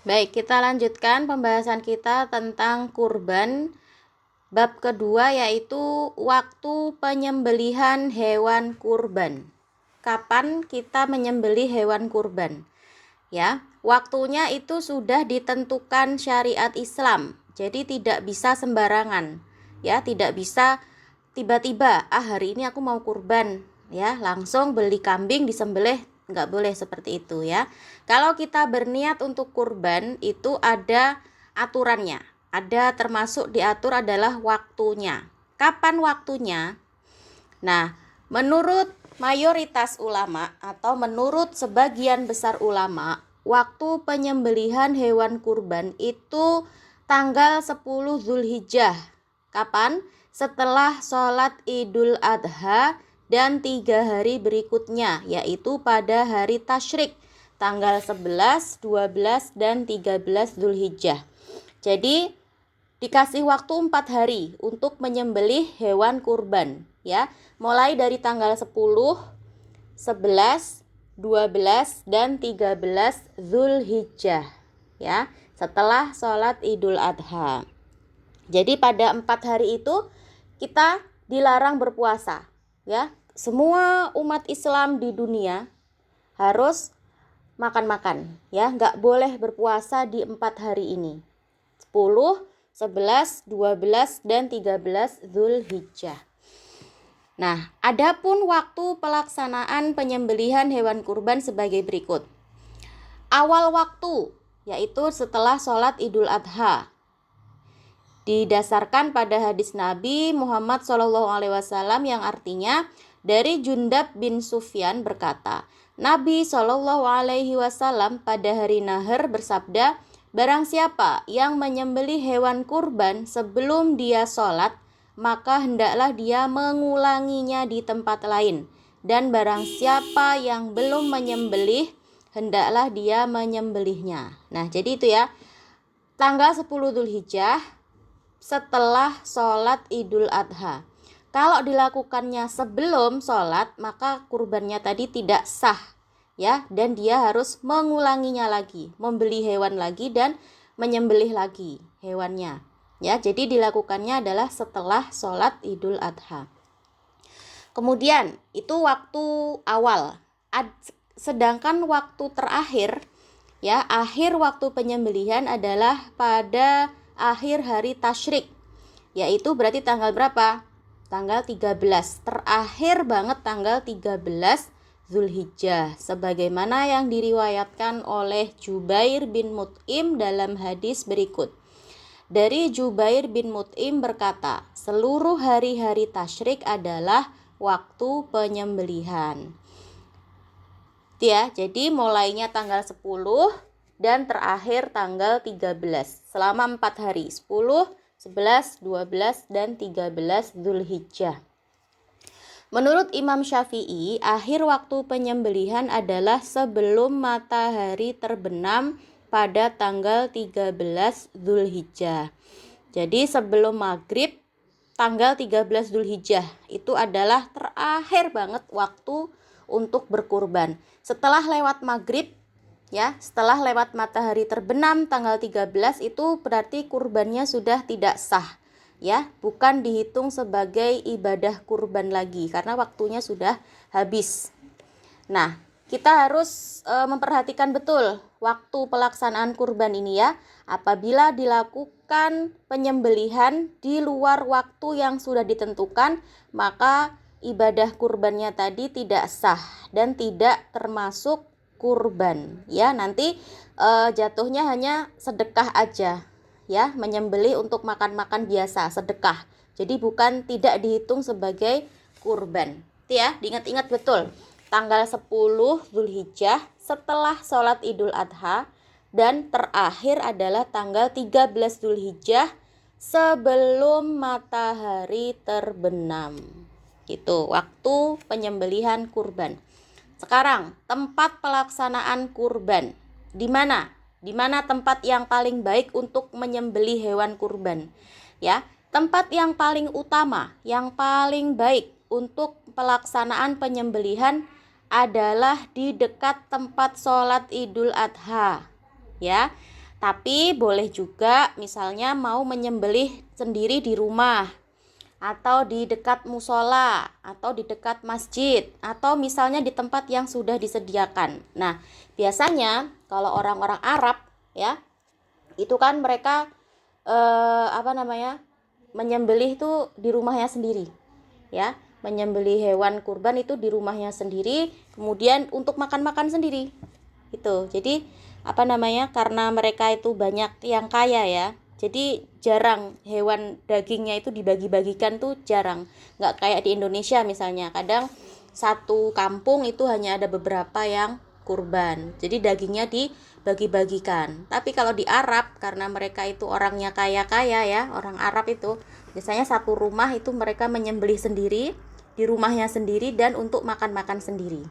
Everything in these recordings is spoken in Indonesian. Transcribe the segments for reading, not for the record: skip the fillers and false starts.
Baik, kita lanjutkan pembahasan kita tentang kurban. Bab kedua yaitu waktu penyembelihan hewan kurban. Kapan kita menyembelih hewan kurban? Ya, waktunya itu sudah ditentukan syariat Islam. Jadi tidak bisa sembarangan. Ya, tidak bisa tiba-tiba, hari ini aku mau kurban, ya, langsung beli kambing disembelih, nggak boleh seperti itu ya. Kalau kita berniat untuk kurban itu ada aturannya, ada termasuk diatur adalah waktunya. Kapan waktunya? Nah, menurut mayoritas ulama atau menurut sebagian besar ulama, waktu penyembelihan hewan kurban itu tanggal 10 Zulhijjah. Kapan? Setelah sholat Idul Adha dan 3 hari berikutnya, yaitu pada hari Tasyrik, tanggal 11, 12, dan 13 Zulhijjah. Jadi dikasih waktu 4 hari untuk menyembelih hewan kurban, ya. Mulai dari tanggal 10, 11, 12, dan 13 Zulhijjah, ya, setelah sholat Idul Adha. Jadi pada 4 hari itu kita dilarang berpuasa, ya. Semua umat Islam di dunia harus makan-makan, ya, nggak boleh berpuasa di 4 hari ini. 10, 11, 12, dan 13 Zulhijjah. Nah, adapun waktu pelaksanaan penyembelihan hewan kurban sebagai berikut. Awal waktu, yaitu setelah sholat Idul Adha. Didasarkan pada hadis Nabi Muhammad SAW yang artinya dari Jundab bin Sufyan berkata, Nabi SAW pada hari Nahar bersabda, barang siapa yang menyembelih hewan kurban sebelum dia sholat, maka hendaklah dia mengulanginya di tempat lain. Dan barang siapa yang belum menyembelih, hendaklah dia menyembelihnya. Nah, jadi itu ya, tanggal 10 Dzulhijjah setelah sholat Idul Adha. Kalau dilakukannya sebelum sholat, maka kurbannya tadi tidak sah, ya, dan dia harus mengulanginya lagi, membeli hewan lagi dan menyembelih lagi hewannya, ya. Jadi dilakukannya adalah setelah sholat Idul Adha. Kemudian itu waktu awal. Sedangkan waktu terakhir, ya, akhir waktu penyembelihan adalah pada akhir hari Tasyrik, yaitu berarti tanggal berapa? Tanggal 13, terakhir banget tanggal 13 Zulhijjah, sebagaimana yang diriwayatkan oleh Jubair bin Mut'im dalam hadis berikut. Dari Jubair bin Mut'im berkata, seluruh hari-hari tasyrik adalah waktu penyembelihan. Ya, jadi mulainya tanggal 10 dan terakhir tanggal 13, selama 4 hari, 10, 11, 12, dan 13 Dzulhijjah. Menurut Imam Syafi'i, akhir waktu penyembelihan adalah sebelum matahari terbenam pada tanggal 13 Dzulhijjah. Jadi sebelum maghrib tanggal 13 Dzulhijjah itu adalah terakhir banget waktu untuk berkurban. Setelah lewat maghrib, ya, setelah lewat matahari terbenam tanggal 13 itu berarti kurbannya sudah tidak sah, ya, bukan dihitung sebagai ibadah kurban lagi karena waktunya sudah habis. Nah, kita harus memperhatikan betul waktu pelaksanaan kurban ini ya. Apabila dilakukan penyembelihan di luar waktu yang sudah ditentukan, maka ibadah kurbannya tadi tidak sah dan tidak termasuk kurban, ya. Nanti jatuhnya hanya sedekah aja, ya, menyembelih untuk makan-makan biasa, sedekah. Jadi bukan, tidak dihitung sebagai kurban. Itu ya, diingat-ingat betul. Tanggal 10 Zulhijjah setelah sholat Idul Adha dan terakhir adalah tanggal 13 Zulhijjah sebelum matahari terbenam. Itu waktu penyembelihan kurban. Sekarang tempat pelaksanaan kurban. Di mana? Di mana tempat yang paling baik untuk menyembelih hewan kurban? Ya, tempat yang paling utama, yang paling baik untuk pelaksanaan penyembelihan adalah di dekat tempat sholat Idul Adha, ya. Tapi boleh juga misalnya mau menyembelih sendiri di rumah, atau di dekat musola, atau di dekat masjid, atau misalnya di tempat yang sudah disediakan. Nah, biasanya kalau orang-orang Arab ya, itu kan mereka menyembelih itu di rumahnya sendiri, ya. Menyembelih hewan kurban itu di rumahnya sendiri, kemudian untuk makan-makan sendiri. Itu. Jadi karena mereka itu banyak yang kaya ya. Jadi jarang hewan dagingnya itu dibagi-bagikan tuh jarang. Nggak kayak di Indonesia misalnya. Kadang satu kampung itu hanya ada beberapa yang kurban. Jadi dagingnya dibagi-bagikan. Tapi kalau di Arab, karena mereka itu orangnya kaya-kaya ya, orang Arab itu biasanya satu rumah itu mereka menyembelih sendiri di rumahnya sendiri dan untuk makan-makan sendiri.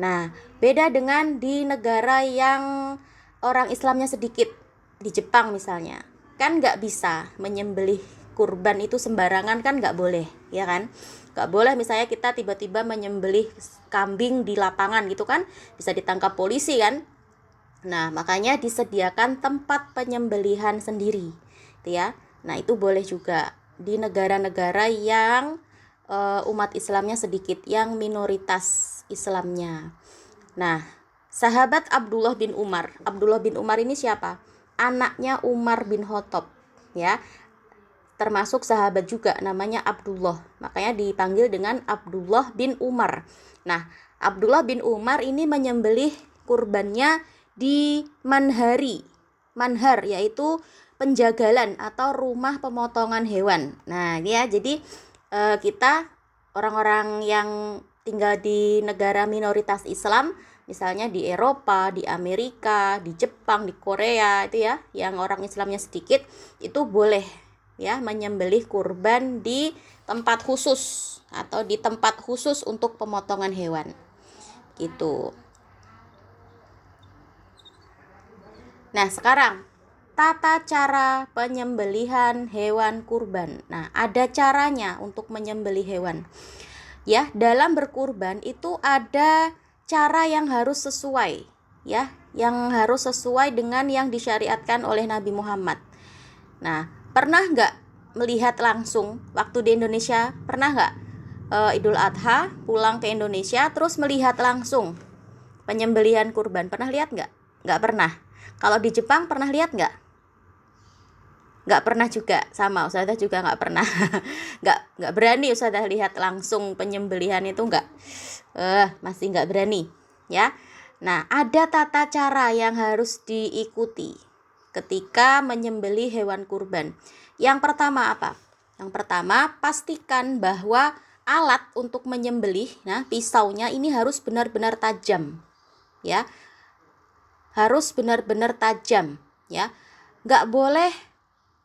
Nah, beda dengan di negara yang orang Islamnya sedikit, di Jepang misalnya, kan nggak bisa menyembelih kurban itu sembarangan, kan nggak boleh, ya kan? Nggak boleh misalnya kita tiba-tiba menyembelih kambing di lapangan gitu kan, bisa ditangkap polisi kan? Nah, makanya disediakan tempat penyembelihan sendiri, gitu ya. Nah, itu boleh juga di negara-negara yang umat Islamnya sedikit, yang minoritas Islamnya. Nah, sahabat Abdullah bin Umar. Abdullah bin Umar ini siapa? Anaknya Umar bin Khattab, ya. Termasuk sahabat juga, namanya Abdullah. Makanya dipanggil dengan Abdullah bin Umar. Nah, Abdullah bin Umar ini menyembelih kurbannya di manhari. Manhar yaitu penjagalan atau rumah pemotongan hewan. Nah, ini ya, jadi kita orang-orang yang tinggal di negara minoritas Islam, misalnya di Eropa, di Amerika, di Jepang, di Korea itu ya, yang orang Islamnya sedikit, itu boleh ya menyembelih kurban di tempat khusus atau di tempat khusus untuk pemotongan hewan. Gitu. Nah, sekarang tata cara penyembelihan hewan kurban. Nah, ada caranya untuk menyembelih hewan. Ya, dalam berkurban itu ada cara yang harus sesuai, ya, yang harus sesuai dengan yang disyariatkan oleh Nabi Muhammad. Nah, pernah nggak melihat langsung waktu di Indonesia? Pernah nggak Idul Adha pulang ke Indonesia terus melihat langsung penyembelihan kurban? Pernah lihat nggak? Nggak pernah. Kalau di Jepang pernah lihat nggak? Nggak pernah juga, sama Ustazah juga nggak pernah. nggak berani Ustazah lihat langsung penyembelihan itu, masih nggak berani ya. Nah, ada tata cara yang harus diikuti ketika menyembelih hewan kurban. Yang pertama apa? Yang pertama, pastikan bahwa alat untuk menyembelih, nah pisaunya ini harus benar-benar tajam ya. Harus benar-benar tajam ya. Nggak boleh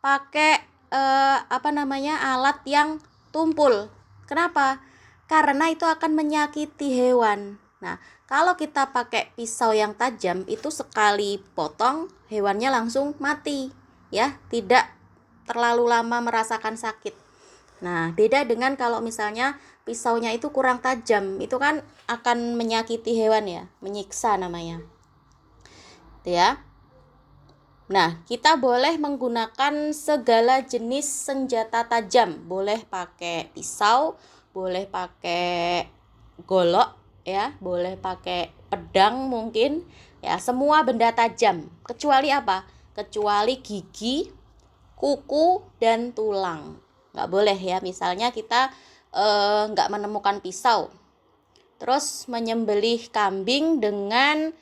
pakai alat yang tumpul. Kenapa? Karena itu akan menyakiti hewan. Nah, kalau kita pakai pisau yang tajam, itu sekali potong hewannya langsung mati, ya, tidak terlalu lama merasakan sakit. Nah, beda dengan kalau misalnya pisaunya itu kurang tajam, itu kan akan menyakiti hewan ya, menyiksa namanya. Itu ya. Nah, kita boleh menggunakan segala jenis senjata tajam. Boleh pakai pisau, boleh pakai golok ya, boleh pakai pedang mungkin. Ya, semua benda tajam. Kecuali apa? Kecuali gigi, kuku, dan tulang. Nggak boleh ya. Misalnya kita nggak menemukan pisau, terus menyembelih kambing dengan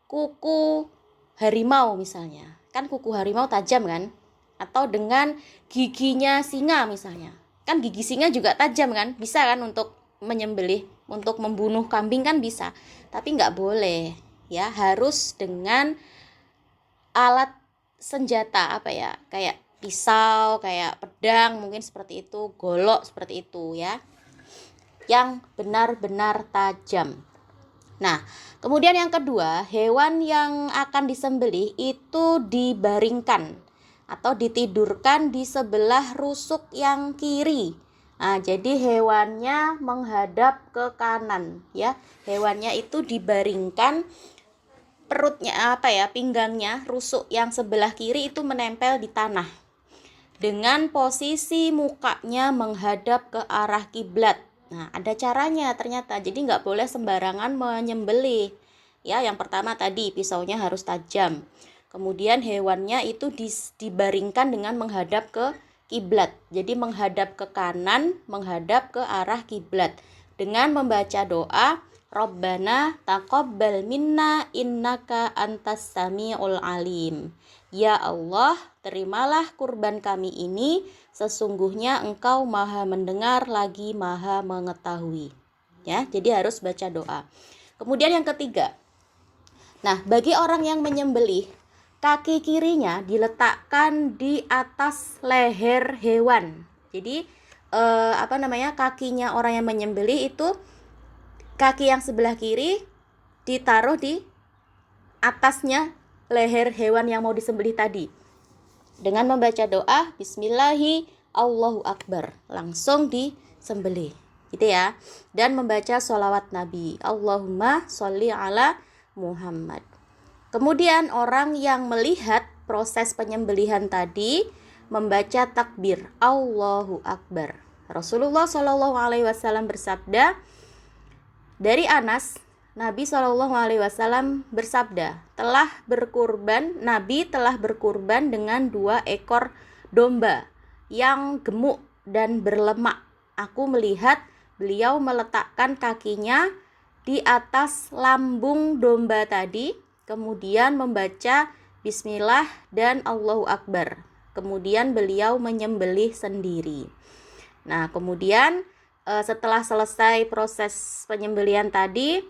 kuku harimau misalnya. Kan kuku harimau tajam kan? Atau dengan giginya singa misalnya. Kan gigi singa juga tajam kan? Bisa kan untuk menyembelih, untuk membunuh kambing kan bisa. Tapi nggak boleh ya, harus dengan alat senjata kayak pisau, kayak pedang mungkin seperti itu, golok seperti itu ya. Yang benar-benar tajam. Nah, kemudian yang kedua, hewan yang akan disembelih itu dibaringkan atau ditidurkan di sebelah rusuk yang kiri. Nah, jadi hewannya menghadap ke kanan ya. Hewannya itu dibaringkan perutnya pinggangnya, rusuk yang sebelah kiri itu menempel di tanah dengan posisi mukanya menghadap ke arah kiblat. Nah, ada caranya ternyata. Jadi nggak boleh sembarangan menyembelih. Ya, yang pertama tadi pisaunya harus tajam. Kemudian hewannya itu dibaringkan dengan menghadap ke kiblat. Jadi menghadap ke kanan, menghadap ke arah kiblat dengan membaca doa Rabbana taqabbal minna innaka antas samiul alim. Ya Allah, terimalah kurban kami ini, sesungguhnya Engkau Maha mendengar lagi Maha mengetahui. Ya, jadi harus baca doa. Kemudian yang ketiga. Nah, bagi orang yang menyembelih, kaki kirinya diletakkan di atas leher hewan. Jadi kakinya orang yang menyembelih itu kaki yang sebelah kiri ditaruh di atasnya leher hewan yang mau disembelih tadi. Dengan membaca doa Bismillahi Allahu Akbar, langsung disembelih. Gitu ya. Dan membaca sholawat Nabi. Allahumma sholli ala Muhammad. Kemudian orang yang melihat proses penyembelihan tadi membaca takbir Allahu Akbar. Rasulullah Shallallahu Alaihi Wasallam bersabda, dari Anas, Nabi Shallallahu Alaihi Wasallam bersabda, Nabi telah berkurban dengan 2 ekor domba yang gemuk dan berlemak. Aku melihat beliau meletakkan kakinya di atas lambung domba tadi, kemudian membaca Bismillah dan Allahu Akbar. Kemudian beliau menyembelih sendiri. Nah, kemudian setelah selesai proses penyembelihan tadi,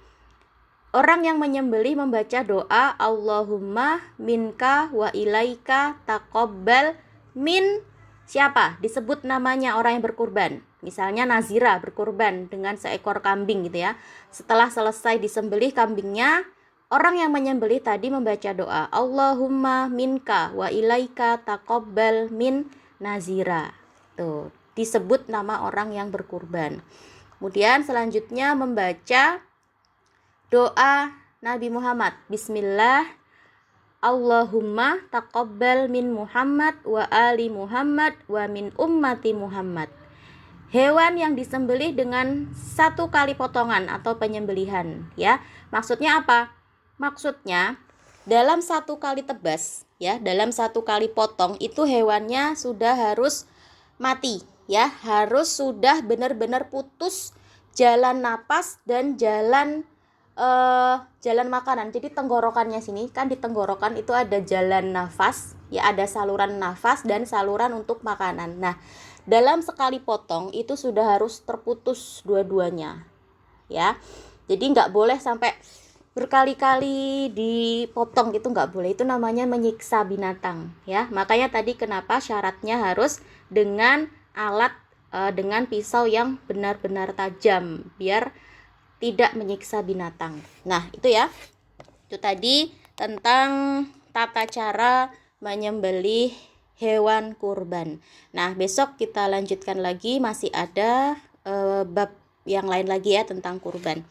orang yang menyembelih membaca doa Allahumma minka wa ilaika taqabbal min siapa? Disebut namanya orang yang berkurban. Misalnya Nazira berkurban dengan seekor kambing gitu ya. Setelah selesai disembelih kambingnya, orang yang menyembelih tadi membaca doa Allahumma minka wa ilaika taqabbal min Nazira. Tuh, disebut nama orang yang berkurban. Kemudian selanjutnya membaca doa Nabi Muhammad. Bismillah Allahumma taqabbal min Muhammad wa ali Muhammad wa min ummati Muhammad. Hewan yang disembelih dengan 1 kali potongan atau penyembelihan, ya. Maksudnya apa? Maksudnya dalam 1 kali tebas, ya, dalam 1 kali potong itu hewannya sudah harus mati, ya, harus sudah benar-benar putus jalan napas dan jalan makanan. Jadi tenggorokannya sini kan, di tenggorokan itu ada jalan nafas, ya, ada saluran nafas dan saluran untuk makanan. Nah, dalam sekali potong itu sudah harus terputus dua-duanya, ya. Jadi nggak boleh sampai berkali-kali dipotong, gitu nggak boleh. Itu namanya menyiksa binatang, ya. Makanya tadi kenapa syaratnya harus dengan alat dengan pisau yang benar-benar tajam biar tidak menyiksa binatang. Nah, itu ya. Itu tadi tentang tata cara menyembelih hewan kurban. Nah, besok kita lanjutkan lagi, masih ada bab yang lain lagi ya tentang kurban.